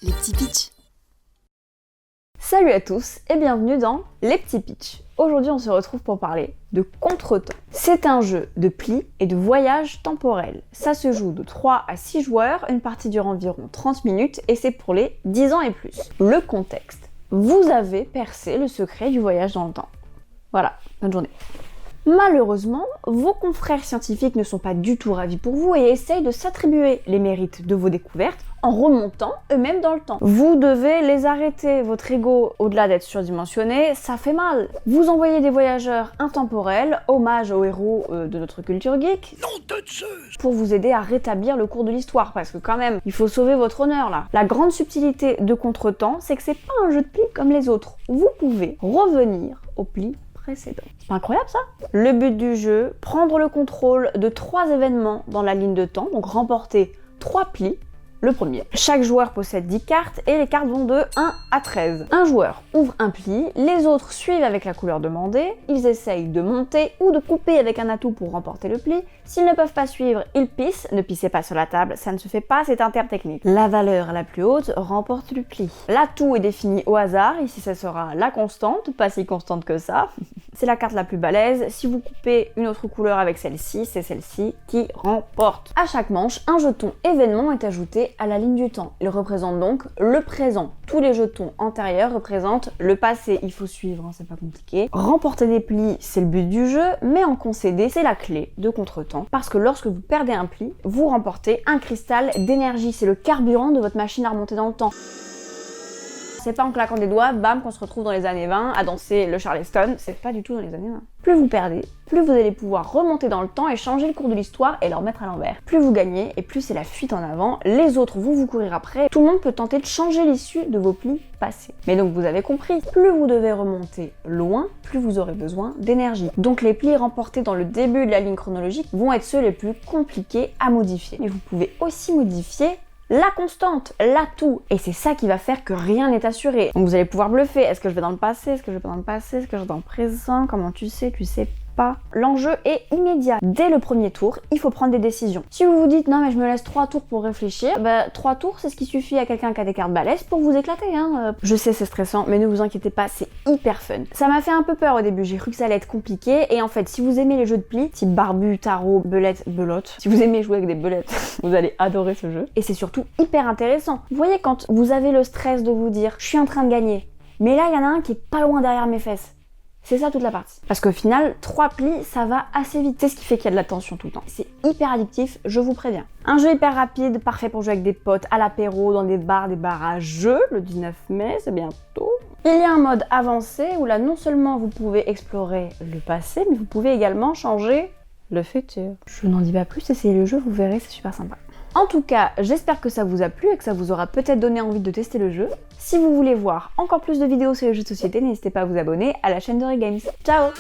les petits pitchs. Salut à tous et bienvenue dans Les Petits Pitchs. Aujourd'hui on se retrouve pour parler de Contretemps. C'est un jeu de plis et de voyage temporel. Ça se joue de 3 à 6 joueurs, une partie dure environ 30 minutes et c'est pour les 10 ans et plus. Le contexte. Vous avez percé le secret du voyage dans le temps. Voilà, bonne journée. Malheureusement, vos confrères scientifiques ne sont pas du tout ravis pour vous et essayent de s'attribuer les mérites de vos découvertes en remontant eux-mêmes dans le temps. Vous devez les arrêter, votre ego, au-delà d'être surdimensionné, ça fait mal. Vous envoyez des voyageurs intemporels, hommage aux héros de notre culture geek, pour vous aider à rétablir le cours de l'histoire, parce que quand même, il faut sauver votre honneur là. La grande subtilité de Contretemps, c'est que c'est pas un jeu de plis comme les autres. Vous pouvez revenir au pli précédent. C'est pas incroyable ça? Le but du jeu, prendre le contrôle de 3 événements dans la ligne de temps, donc remporter 3 plis. Le premier. Chaque joueur possède 10 cartes et les cartes vont de 1 à 13. Un joueur ouvre un pli, les autres suivent avec la couleur demandée, ils essayent de monter ou de couper avec un atout pour remporter le pli. S'ils ne peuvent pas suivre, ils pissent. Ne pissez pas sur la table, ça ne se fait pas, c'est un terme technique. La valeur la plus haute remporte le pli. L'atout est défini au hasard, ici ça sera la constante, pas si constante que ça. C'est la carte la plus balèze. Si vous coupez une autre couleur avec celle-ci, c'est celle-ci qui remporte. À chaque manche, un jeton événement est ajouté à la ligne du temps. Il représente donc le présent. Tous les jetons antérieurs représentent le passé. Il faut suivre, hein, c'est pas compliqué. Remporter des plis, c'est le but du jeu, mais en concéder, c'est la clé de Contretemps. Parce que lorsque vous perdez un pli, vous remportez un cristal d'énergie. C'est le carburant de votre machine à remonter dans le temps. C'est pas en claquant des doigts, bam, qu'on se retrouve dans les années 20 à danser le Charleston, c'est pas du tout dans les années 20. Plus vous perdez, plus vous allez pouvoir remonter dans le temps et changer le cours de l'histoire et le remettre à l'envers. Plus vous gagnez et plus c'est la fuite en avant, les autres vont vous courir après, tout le monde peut tenter de changer l'issue de vos plis passés. Mais donc vous avez compris, plus vous devez remonter loin, plus vous aurez besoin d'énergie. Donc les plis remportés dans le début de la ligne chronologique vont être ceux les plus compliqués à modifier. Mais vous pouvez aussi modifier la constante, l'atout. Et c'est ça qui va faire que rien n'est assuré. Donc vous allez pouvoir bluffer. Est-ce que je vais dans le passé? Est-ce que je vais pas dans le passé? Est-ce que je vais dans le présent? Comment tu sais? Tu sais pas. L'enjeu est immédiat. Dès le premier tour, il faut prendre des décisions. Si vous vous dites non mais je me laisse 3 tours pour réfléchir, 3 tours c'est ce qui suffit à quelqu'un qui a des cartes balèzes pour vous éclater. Je sais c'est stressant mais ne vous inquiétez pas, c'est hyper fun. Ça m'a fait un peu peur au début, j'ai cru que ça allait être compliqué et en fait si vous aimez les jeux de plis, type barbu, tarot, belette, belote, si vous aimez jouer avec des belettes, vous allez adorer ce jeu. Et c'est surtout hyper intéressant. Vous voyez quand vous avez le stress de vous dire je suis en train de gagner, mais là il y en a un qui est pas loin derrière mes fesses. C'est ça toute la partie. Parce qu'au final, 3 plis, ça va assez vite. C'est ce qui fait qu'il y a de la tension tout le temps. C'est hyper addictif, je vous préviens. Un jeu hyper rapide, parfait pour jouer avec des potes, à l'apéro, dans des bars à jeux, le 19 mai, c'est bientôt. Il y a un mode avancé où là, non seulement vous pouvez explorer le passé, mais vous pouvez également changer le futur. Je n'en dis pas plus, essayez le jeu, vous verrez, c'est super sympa. En tout cas, j'espère que ça vous a plu et que ça vous aura peut-être donné envie de tester le jeu. Si vous voulez voir encore plus de vidéos sur les jeux de société, n'hésitez pas à vous abonner à la chaîne de Regames. Ciao!